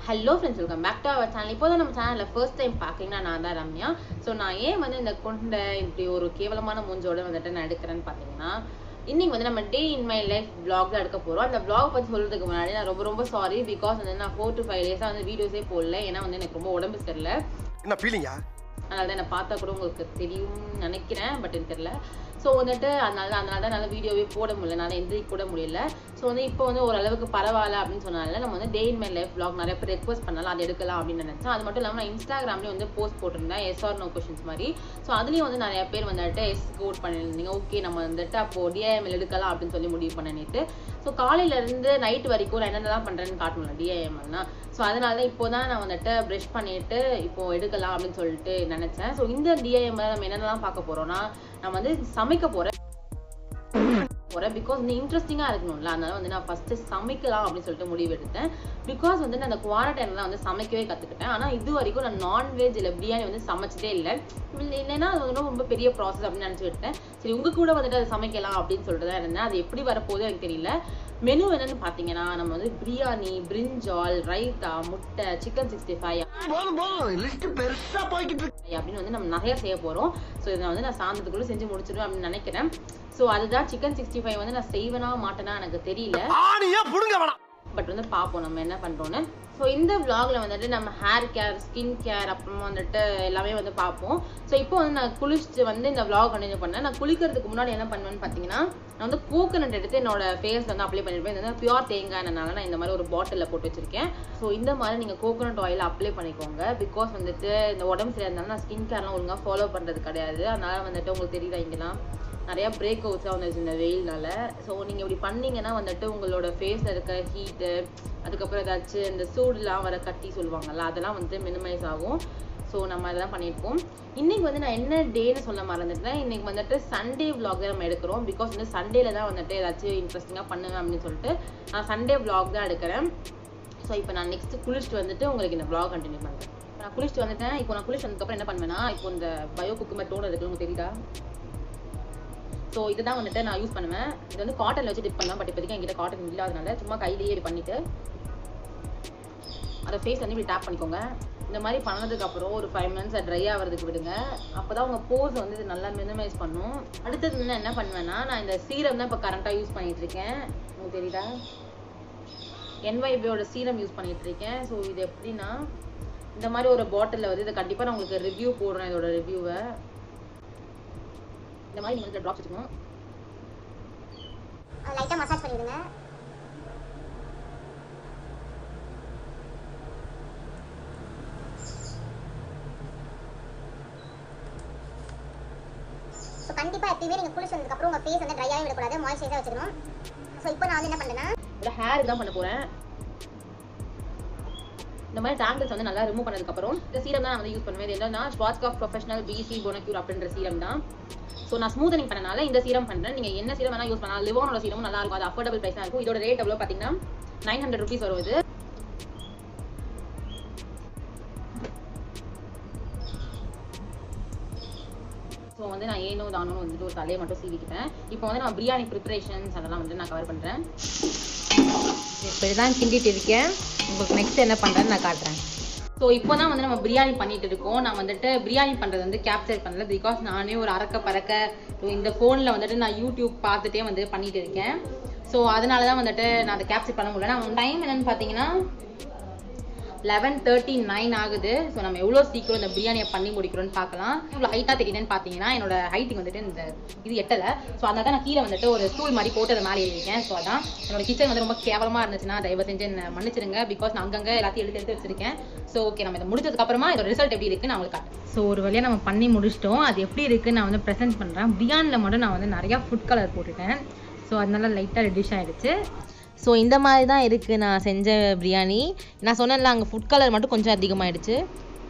Hello friends, welcome back to our channel. இப்போ தான் நம்ம சேனல்ல first time பாக்கீங்கன்னா நான் தான் ரம்யா. சோ நான் ஏன் வந்து இந்த கொண்ட இப்படி ஒரு கேவலமான மூஞ்சோட வந்துட்டு நான் எடுக்கிறேன்னு பாத்தீங்கன்னா இன்னைக்கு வந்து நம்ம டே இன் மை லைஃப் vlog தான் எடுக்க போறோம். அந்த vlog பத்தி சொல்றதுக்கு முன்னாடி நான் ரொம்ப சாரி because வந்து நான் 4 to 5 டேஸா வந்து வீடியோஸே போடல. ஏன்னா வந்து எனக்கு ரொம்ப உடம்பு சரியில்லை. என்ன ஃபீலிங்கா? அதனால என்ன பார்த்தா கூட உங்களுக்கு தெரியும் நினைக்கிறேன், பட் எனக்கு தெரியல. ஸோ வந்துட்டு அதனால தான் என்னால் வீடியோவே போட முடியல, என்னால் எந்திரிக்க கூட முடியல. ஸோ வந்து இப்போ வந்து ஓரளவுக்கு பரவாயில்ல அப்படின்னு சொன்னால நம்ம வந்து டே இன் மை லைஃப் vlog நிறைய பேர் ரெக்வஸ்ட் பண்ணலாம், அது எடுக்கலாம் அப்படின்னு நினைச்சேன். அது மட்டும் இல்லாமல் நான் இன்ஸ்டாகிராம்லேயும் வந்து போஸ்ட் போட்டிருந்தேன் எஸ் ஆர் நோ கொஷின்ஸ் மாதிரி. ஸோ அதுலேயும் வந்து நிறைய பேர் வந்துட்டு எஸ் கோட் பண்ணியிருந்தீங்க. ஓகே நம்ம வந்துட்டு அப்போது டிஐஎம்எல் எடுக்கலாம் அப்படின்னு சொல்லி முடிவு பண்ணிட்டு ஸோ காலையிலேருந்து நைட் வரைக்கும் நான் என்னென்னலாம் பண்ணுறேன்னு காட்டணும் டிஐஎம்எல்னா. ஸோ அதனால தான் இப்போ தான் நான் வந்துட்டு ப்ரஷ் பண்ணிட்டு இப்போ எடுக்கலாம் அப்படின்னு சொல்லிட்டு நினைச்சேன். ஸோ இந்த டிஐஎம்எல் நம்ம என்னென்னலாம் பார்க்க போறோம்னா நான் வந்து சமைக்க போறேன் பிகாஸ் வந்து இன்ட்ரெஸ்டிங்கா இருக்கணும்ல, அதனால வந்து நான் ஃபர்ஸ்ட் சமைக்கலாம் அப்படின்னு சொல்லிட்டு முடிவு எடுத்தேன். பிகாஸ் வந்து நான் அந்த குவாரண்டைன்ல வந்து சமைக்கவே கத்துக்கிட்டேன். ஆனா இது வரைக்கும் நான் நான்வெஜ் இல்ல பிரியாணி வந்து சமைச்சதே இல்லை. இல்லைன்னா அது வந்து ரொம்ப பெரிய ப்ராசஸ் அப்படின்னு நினைச்சு விட்டேன். சரி உங்க கூட வந்துட்டு அதை சமைக்கலாம் அப்படின்னு சொல்லிட்டு தான் இருந்தேன். அது எப்படி வரப்போகுது எனக்கு தெரியல. மெனு என்னன்னு பாத்தீங்கன்னா நம்ம வந்து பிரியாணி, பிரிஞ்சால், ரைத்தா, முட்டை, சிக்கன் 65 அப்படின்னு வந்து நம்ம நிறைய செய்ய போறோம். ஸோ இதை வந்து நான் சாயந்தரத்துக்குள்ள செஞ்சு முடிச்சிடுவேன் அப்படின்னு நினைக்கிறேன். ஸோ அதுதான் சிக்கன் 65 வந்து நான் செய்வேனா மாட்டேனா எனக்கு தெரியல, பட் வந்து பார்ப்போம் நம்ம என்ன பண்றோம்னு. ஸோ இந்த vlogல வந்துட்டு நம்ம ஹேர் கேர், ஸ்கின் கேர், அப்புறமா வந்துட்டு எல்லாமே வந்து பார்ப்போம். ஸோ இப்போ வந்து நான் குளிச்சுட்டு வந்து இந்த vlog கண்டினியூ பண்ணேன். நான் குளிக்கிறதுக்கு முன்னாடி என்ன பண்ணுவேன்னு பார்த்தீங்கன்னா நான் வந்து கோகனட் எடுத்து என்னோட ஃபேஸ் வந்து அப்ளை பண்ணிருப்பேன். இது வந்து பியூர் தேங்காய்னால நான் இந்த மாதிரி ஒரு பாட்டிலில் போட்டு வச்சிருக்கேன். ஸோ இந்த மாதிரி நீங்கள் கோகனட் ஆயில் அப்ளை பண்ணிக்கோங்க. பிகாஸ் வந்துட்டு இந்த உடம்பு சரியாக இருந்தாலும் நான் ஸ்கின் கேர்லாம் ஒழுங்காக ஃபாலோ பண்ணுறது கிடையாது. அதனால வந்துட்டு உங்களுக்கு தெரியல இங்கெல்லாம் நிறைய பிரேக் அவுட்ஸாக வந்துச்சு இந்த வெயில்னால. ஸோ நீங்கள் இப்படி பண்ணீங்கன்னா வந்துட்டு உங்களோட ஃபேஸில் இருக்க ஹீட்டு, அதுக்கப்புறம் ஏதாச்சும் இந்த சூடுலாம் வர கட்டி சொல்லுவாங்கல்ல, அதெல்லாம் வந்து மினிமைஸ் ஆகும். ஸோ நம்ம அதெல்லாம் பண்ணியிருக்கோம். இன்னைக்கு வந்து நான் என்ன டேன்னு சொல்ல மறந்துட்டேன். இன்னைக்கு வந்துட்டு சண்டே vlog தான் நம்ம எடுக்கிறோம். பிகாஸ் வந்து சண்டேல தான் வந்துட்டு ஏதாச்சும் இன்ட்ரெஸ்டிங்காக பண்ணுவேன் அப்படின்னு சொல்லிட்டு நான் சண்டே vlog தான் எடுக்கிறேன். ஸோ இப்போ நான் நெக்ஸ்ட் குளிச்சுட்டு வந்துட்டு உங்களுக்கு இந்த vlog கண்டினியூ பண்ணுறேன். நான் குளிச்சுட்டு வந்துட்டேன். இப்போ நான் குளிச்சு வந்ததுக்கப்புறம் என்ன பண்ணுவேன்னா இப்போ இந்த பயோ குக்குமர் டோனர் இருக்குன்னு உங்களுக்கு தெரியுதா? ஸோ இதுதான் வந்துட்டு நான் யூஸ் பண்ணுவேன். இது வந்து காட்டனில் வச்சு டிப் பண்ணலாம், பட் இப்போதைக்கு என்கிட்ட காட்டன் இல்லாதனால சும்மா கையிலேயே இது பண்ணிட்டு அதை ஃபேஸ் வந்து இப்படி டேப் பண்ணிக்கோங்க. இந்த மாதிரி பண்ணதுக்கப்புறம் ஒரு 5 minutes ட்ரை ஆகிறதுக்கு விடுங்க. அப்போ தான் உங்கள் போர்ஸ் வந்து இது நல்லா மினிமைஸ் பண்ணும். அடுத்தது வந்து என்ன பண்ணுவேன்னா நான் இந்த சீரம் தான் இப்போ கரண்ட்டாக யூஸ் பண்ணிட்டு இருக்கேன். உங்களுக்கு தெரியுதா? NYBயோட சீரம் யூஸ் பண்ணிட்டு இருக்கேன். ஸோ இது எப்படின்னா இந்த மாதிரி ஒரு பாட்டிலில் வந்து இதை கண்டிப்பாக நான் உங்களுக்கு ரிவ்யூ போடுறேன். இதோட ரிவ்யூவை இந்த மாதிரி நீங்கள் ட்ராப்ஸ் வச்சுக்கணும். லைட்டா மசாஜ் பண்ணிடுங்க. ஸோ கண்டிப்பாக எப்பயுமே நீங்கள் குளிச்சு வந்ததுக்கப்புறம் உங்கள் ஃபேஸ் வந்து ட்ரையாகவே விடக்கூடாது, மாய்ஸ்சரைஸாக வச்சுக்கணும். ஸோ இப்போ நான் வந்து என்ன பண்ணுறேன்னா இந்த ஹேர் தான் பண்ண போகிறேன். இந்த மாதிரி டேங்கிள்ஸ் வந்து நல்லா ரிமூவ் பண்ணதுக்கப்புறம் இந்த சீரம் தான் நான் வந்து யூஸ் பண்ணுவேன். இது என்னன்னா ஸ்வாட்ஸ்காஃப் ப்ரொஃபஷனல் BC போனக்யூர் அப்படின்ற சீரம் தான். ஸோ நான் ஸ்மூத்தனிங் பண்ணனால இந்த சீரம் பண்ணுறேன். நீங்கள் என்ன சீரம் வேணால் யூஸ் பண்ணலாம். லிவோனோட சீரமும் நல்லா இருக்கும். அது அஃபோர்டபுள் ப்ரைஸாக இருக்கும். இதோட ரேட் எவ்வளோ பார்த்தீங்கன்னா 900 rupees வரும். இது ஸோ வந்து நான் ஏனோ தானோ வந்துட்டு ஒரு தலையை மட்டும் சீவிக்கிட்டேன். இப்போ வந்து நான் பிரியாணி ப்ரிப்பரேஷன்ஸ் அதெல்லாம் வந்து நான் கவர் பண்ணுறேன். இப்போ இதுதான் கிண்டிட்டு இருக்கேன். உங்களுக்கு நெக்ஸ்ட் என்ன பண்ணுறேன்னு நான் காட்டுறேன். ஸோ இப்போ தான் வந்து நம்ம பிரியாணி பண்ணிட்டு இருக்கோம். நான் வந்துட்டு பிரியாணி பண்ணுறது வந்து கேப்சர் பண்ணல, பிகாஸ் நானே ஒரு அறக்க பறக்க இந்த ஃபோனில் வந்துட்டு நான் யூடியூப் பார்த்துட்டே வந்து பண்ணிட்டு இருக்கேன். ஸோ அதனால தான் வந்துட்டு நான் அதை கேப்சர் பண்ண முடியல. நான் டைம் என்னன்னு பார்த்தீங்கன்னா 11:39 ஆகுது. ஸோ நம்ம எவ்வளோ சீக்கிரம் இந்த பிரியாணியை பண்ணி முடிக்கிறோன்னு பார்க்கலாம். இவ்வளோ ஹைட்டாக தெரியுதுன்னு பார்த்தீங்கன்னா என்னோட ஹைட்டுக்கு வந்துட்டு இந்த இது எட்டலை. ஸோ அதனால தான் நான் கீழே வந்துட்டு ஒரு ஸ்டூல் மாதிரி போட்டு அதை மேலே எழுதிருக்கேன். ஸோ அதான் என்னோட கிச்சன் வந்து ரொம்ப கேவலமாக இருந்துச்சுன்னா தயவு செஞ்சு என்ன மன்னிச்சிருங்க. பிகாஸ் நான் அங்கங்கே எல்லாத்தையும் எடுத்து வச்சிருக்கேன். ஸோ ஓகே நம்ம இதை முடிச்சதுக்கப்புறமா இதோட ரிசல்ட் எப்படி இருக்குன்னு நான் உங்களுக்கு காட்டுறேன். ஸோ ஒரு வழியாக நம்ம பண்ணி முடிச்சிட்டோம். அது எப்படி இருக்குன்னு நான் வந்து ப்ரெசென்ட் பண்ணுறேன். பிரியாணியில் மட்டும் நான் வந்து நிறையா ஃபுட் கலர் போட்டுட்டேன். ஸோ அதனால லைட்டாக ரெடிஷ் ஆகிடுச்சு. ஸோ இந்த மாதிரி தான் இருக்குது நான் செஞ்ச பிரியாணி. நான் சொன்னேன்ல அங்கே ஃபுட் கலர் மட்டும் கொஞ்சம் அதிகமாகிடுச்சு.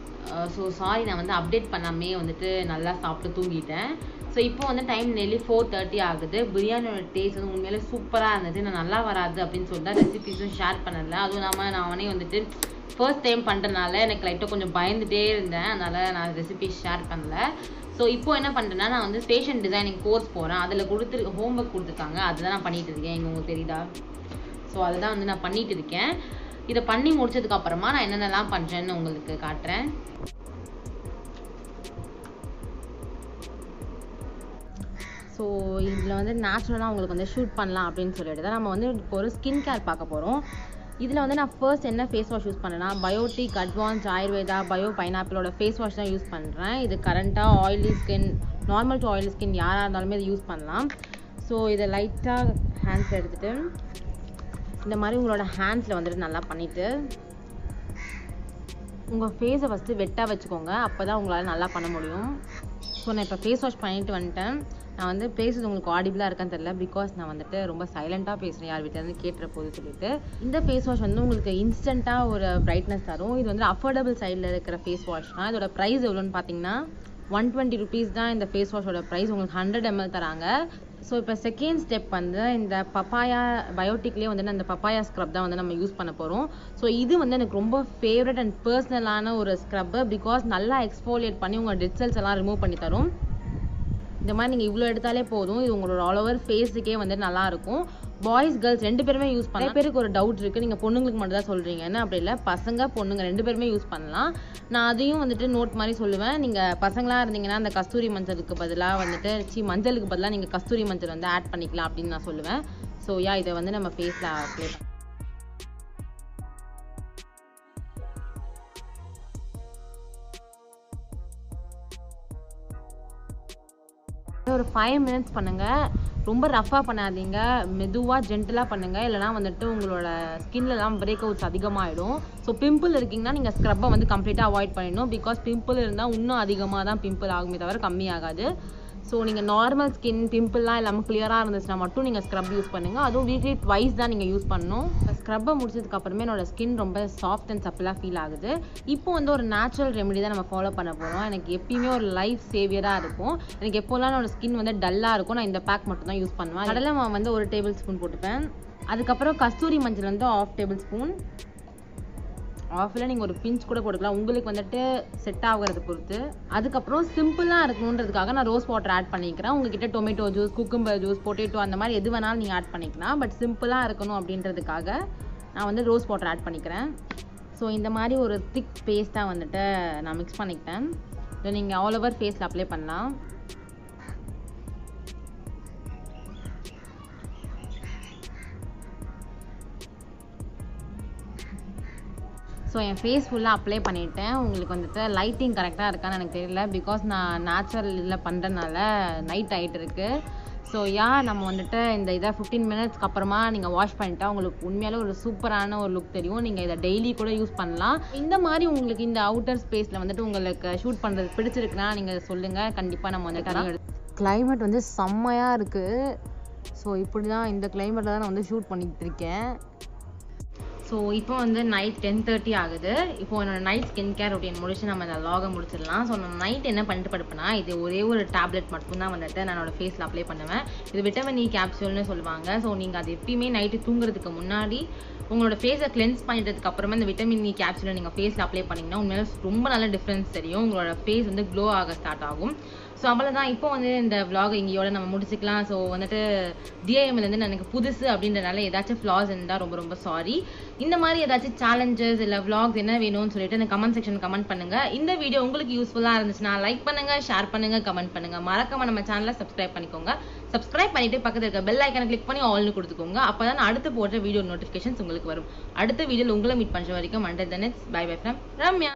ஸோ சாரி நான் வந்து அப்டேட் பண்ணாமே வந்துட்டு நல்லா சாப்பிட்டு தூங்கிட்டேன். ஸோ இப்போ வந்து டைம் நெல்லி 4:30 ஆகுது. பிரியாணியோட டேஸ்ட் வந்து உண்மையிலே சூப்பராக இருந்துச்சு. நான் நல்லா வராது அப்படின்னு சொல்லிட்டு ரெசிபிஸும் ஷேர் பண்ணல. அதுவும் இல்லாமல் நான் அவனே வந்துட்டு ஃபர்ஸ்ட் டைம் பண்ணுறதுனால எனக்கு லைட்டாக கொஞ்சம் பயந்துகிட்டே இருந்தேன். அதனால் நான் ரெசிபிஸ் ஷேர் பண்ணல. ஸோ இப்போ என்ன பண்ணுறேன்னா நான் வந்து ஃபேஷன் டிசைனிங் கோர்ஸ் போகிறேன். அதில் ஹோம்ஒர்க் கொடுத்துருக்காங்க. அதுதான் நான் பண்ணிகிட்டு இருக்கேன். உங்களுக்கு தெரியுதா? ஸோ அதுதான் வந்து நான் பண்ணிட்டு இருக்கேன். இதை பண்ணி முடிச்சதுக்கு அப்புறமா நான் என்னென்னலாம் பண்றேன்னு உங்களுக்கு காட்டுறேன். ஸோ இதில் வந்து நேச்சுரலாக உங்களுக்கு வந்து ஷூட் பண்ணலாம் அப்படின்னு சொல்லிட்டு தான் நம்ம வந்து இப்போ ஒரு ஸ்கின் கேர் பார்க்க போகிறோம். இதில் வந்து நான் ஃபர்ஸ்ட் என்ன ஃபேஸ் வாஷ் யூஸ் பண்ணேன்னா பயோட்டிக் அட்வான்ஸ் ஆயுர்வேதா பயோ பைனாப்பிளோட ஃபேஸ் வாஷ் தான் யூஸ் பண்ணுறேன். இது கரண்ட்டாக oily skin, normal to oily skin யாராக இருந்தாலுமே இது யூஸ் பண்ணலாம். ஸோ இதை லைட்டாக ஹேண்ட்ஸில் எடுத்துகிட்டு இந்த மாதிரி உங்களோட ஹேண்ட்ஸில் வந்துட்டு நல்லா பண்ணிவிட்டு உங்கள் ஃபேஸை ஃபஸ்ட்டு வெட்டாக வச்சுக்கோங்க. அப்போ தான் உங்களால் நல்லா பண்ண முடியும். ஸோ நான் இப்போ ஃபேஸ் வாஷ் பண்ணிட்டு வந்துட்டேன். நான் வந்து பேசுறது உங்களுக்கு ஆடிபிளாக இருக்கான்னு தெரியல, பிகாஸ் நான் வந்துட்டு ரொம்ப சைலண்ட்டாக பேசுகிறேன் யார் வீட்டில் இருந்து கேட்டுற போது சொல்லிட்டு. இந்த ஃபேஸ் வாஷ் வந்து உங்களுக்கு இன்ஸ்டண்ட்டாக ஒரு பிரைட்னஸ் தரும். இது வந்து அஃபோர்டபுள் சைடில் இருக்கிற ஃபேஸ் வாஷ் தான். இதோட ப்ரைஸ் எவ்வளோன்னு பார்த்தீங்கன்னா 120 rupees தான் இந்த ஃபேஸ் வாஷோட ப்ரைஸ். உங்களுக்கு 100 ml தராங்க. ஸோ இப்போ செகண்ட் ஸ்டெப் வந்து இந்த பப்பாயா பயோட்டிக்லேயே வந்து அந்த பப்பாயா ஸ்க்ரப் தான் வந்து நம்ம யூஸ் பண்ண போகிறோம். ஸோ இது வந்து எனக்கு ரொம்ப ஃபேவரட் அண்ட் பர்சனலான ஒரு ஸ்க்ரப்பு, பிகாஸ் நல்லா எக்ஸ்ஃபோலியேட் பண்ணி உங்கள் டெட் செல்ஸ் எல்லாம் ரிமூவ் பண்ணி தரும். இந்த மாதிரி நீங்கள் இவ்வளோ எடுத்தாலே போதும். இது உங்களோட ஆல் ஓவர் ஃபேஸுக்கே வந்து நல்லாயிருக்கும். பாய்ஸ் கேர்ள்ஸ் 2 பேருமே யூஸ் பண்ணலாம். நிறைய பேருக்கு ஒரு டவுட் இருக்குது, நீங்கள் பொண்ணுங்களுக்கு மட்டும் தான் சொல்கிறீங்கன்னு. அப்படி இல்லை, பசங்க பொண்ணுங்க 2 பேருமே யூஸ் பண்ணலாம். நான் அதையும் வந்துட்டு நோட் மாதிரி சொல்லுவேன். நீங்கள் பசங்களாக இருந்தீங்கன்னா அந்த கஸ்தூரி மஞ்சளுக்கு பதிலாக வந்துட்டு மஞ்சளுக்கு பதிலாக நீங்கள் கஸ்தூரி மஞ்சள் வந்து ஆட் பண்ணிக்கலாம் அப்படின்னு நான் சொல்லுவேன். ஸோ இதை வந்து நம்ம ஃபேஸில் அப்ளை பண்ணலாம். ஒரு 5 minutes பண்ணுங்க. ரொம்ப ரஃபாக பண்ணாதீங்க, மெதுவாக ஜென்டலாக பண்ணுங்க. இல்லைனா வந்துட்டு உங்களோட ஸ்கின்லலாம் பிரேக் அவுட்ஸ் அதிகமாகிடும். ஸோ பிம்பிள் இருக்கீங்கன்னா நீங்கள் ஸ்க்ரப்பை வந்து கம்ப்ளீட்டாக அவாய்ட் பண்ணிடணும். பிகாஸ் பிம்பிள் இருந்தால் இன்னும் அதிகமாக தான் பிம்பிள் ஆகுமே தவிர கம்மியாகாது. ஸோ நீங்கள் நார்மல் ஸ்கின் பிம்பிள்லாம் இல்லாமல் கிளியராக இருந்துச்சுன்னா மட்டும் நீங்கள் ஸ்க்ரப் யூஸ் பண்ணுங்கள். அதுவும் வீக்லி ட்வைஸ் தான் நீங்கள் யூஸ் பண்ணணும். ஸ்க்ரப்பை முடிச்சதுக்கு அப்புறமே என்னோட ஸ்கின் ரொம்ப சாஃப்ட் அண்ட் சப்பிளாக ஃபீல் ஆகுது. இப்போ வந்து ஒரு நேச்சுரல் ரெமெடி தான் நம்ம ஃபாலோ பண்ண போகிறோம். எனக்கு எப்பயுமே ஒரு லைஃப் சேவியராக இருக்கும். எனக்கு எப்போல்லாம் என்னோட ஸ்கின் வந்து டல்லாக இருக்கும், நான் இந்த பேக் மட்டும் தான் யூஸ் பண்ணுவேன். கடலை மாவு வந்து 1 tablespoon போட்டுப்பேன். அதுக்கப்புறம் கஸ்தூரி மஞ்சள் வந்து 1/2 tablespoon. ஆஃபில் நீங்கள் ஒரு பிஞ்ச் கூட போட்டுக்கலாம், உங்களுக்கு வந்துட்டு செட் ஆகுறத பொறுத்து. அதுக்கப்புறம் சிம்பிளாக இருக்கணுன்றதுக்காக நான் ரோஸ் வாட்டர் ஆட் பண்ணிக்கிறேன். உங்ககிட்ட tomato juice, cucumber juice, potato அந்த மாதிரி எது வேணாலும் நீங்கள் ஆட் பண்ணிக்கலாம். பட் சிம்பிளாக இருக்கணும் அப்படின்றதுக்காக நான் வந்து ரோஸ் வாட்டர் ஆட் பண்ணிக்கிறேன். ஸோ இந்த மாதிரி ஒரு திக் பேஸ்ட்டாக வந்துட்டு நான் மிக்ஸ் பண்ணிக்கிட்டேன். இதை நீங்கள் ஆல் ஓவர் ஃபேஸில் அப்ளை பண்ணலாம். ஸோ என் ஃபேஸ் ஃபுல்லாக அப்ளை பண்ணிவிட்டேன். உங்களுக்கு வந்துட்டு லைட்டிங் கரெக்டாக இருக்கான்னு எனக்கு தெரியல, பிகாஸ் நான் நேச்சுரல் இதில் பண்ணுறதுனால நைட் ஆகிட்டு இருக்குது. ஸோ நம்ம வந்துட்டு இந்த இதை 15 minutes அப்புறமா நீங்கள் வாஷ் பண்ணிட்டா உங்களுக்கு உண்மையாலே ஒரு சூப்பரான ஒரு லுக் தெரியும். நீங்கள் இதை டெய்லி கூட யூஸ் பண்ணலாம். இந்த மாதிரி உங்களுக்கு இந்த அவுட்டர் ஸ்பேஸில் வந்துட்டு உங்களுக்கு ஷூட் பண்ணுறது பிடிச்சிருக்குன்னா நீங்கள் சொல்லுங்கள். கண்டிப்பாக நம்ம வந்துட்டு கிளைமேட் வந்து செம்மையாக இருக்குது. ஸோ இப்படி தான் இந்த கிளைமேட்டில் தான் நான் வந்து ஷூட் பண்ணிகிட்டு இருக்கேன். ஸோ இப்போ வந்து நைட் 10:30 ஆகுது. இப்போ என்னோட நைட் ஸ்கின் கேர் ரொட்டீன் முடிச்சு நம்ம இந்த லாகை முடிச்சிடலாம். ஸோ நான் நைட் என்ன பண்ணிட்டு படுப்பேன்னா, இது ஒரே ஒரு டேப்லெட் மட்டும்தான் வந்துட்டு நான் என்னோட ஃபேஸில் அப்ளை பண்ணுவேன். இது விட்டமின் இ கேப்சூல்னு சொல்லுவாங்க. ஸோ நீங்கள் அது எப்பயுமே நைட்டு தூங்குறதுக்கு முன்னாடி உங்களோட ஃபேஸை கிளென்ஸ் பண்ணிட்டதுக்கு அப்புறமா இந்த விட்டமின் இ கேப்சூலை நீங்கள் ஃபேஸில் அப்ளை பண்ணிங்கன்னா உண்மையில ரொம்ப நல்ல டிஃப்ரென்ஸ் தெரியும். உங்களோட ஃபேஸ் வந்து க்ளோ ஆக ஸ்டார்ட் ஆகும். ஸோ அவ்வளோதான். இப்போ வந்து இந்த vlog இங்கேயோட நம்ம முடிச்சுக்கலாம். ஸோ வந்துட்டு டிஐஎம்ல வந்து எனக்கு புதுசு அப்படின்றனால ஏதாச்சும் ஃப்ளாஸ் இருந்தால் ரொம்ப ரொம்ப சாரி. இந்த மாதிரி ஏதாச்சும் சேலஞ்சஸ் இல்லை vlogs என்ன வேணும்னு சொல்லிட்டு இந்த கமெண்ட் செக்ஷன் கமெண்ட் பண்ணுங்க. இந்த வீடியோ உங்களுக்கு யூஸ்ஃபுல்லாக இருந்துச்சுன்னா லைக் பண்ணுங்க, ஷேர் பண்ணுங்க, கமெண்ட் பண்ணுங்க. மறக்காம நம்ம சேனலை சப்ஸ்கிரைப் பண்ணிக்கோங்க. சப்ஸ்கிரைப் பண்ணிட்டு பக்கத்தில் இருக்க பெல் ஐக்கானை கிளிக் பண்ணி ஆல்னு கொடுத்துக்கோங்க. அப்போ தான் அடுத்து போடுற வீடியோ நோட்டிஃபிகேஷன்ஸ் உங்களுக்கு வரும். அடுத்த வீடியோவில் உங்களை மீட் பண்ணுற வரைக்கும் until then it's bye bye from Ramya.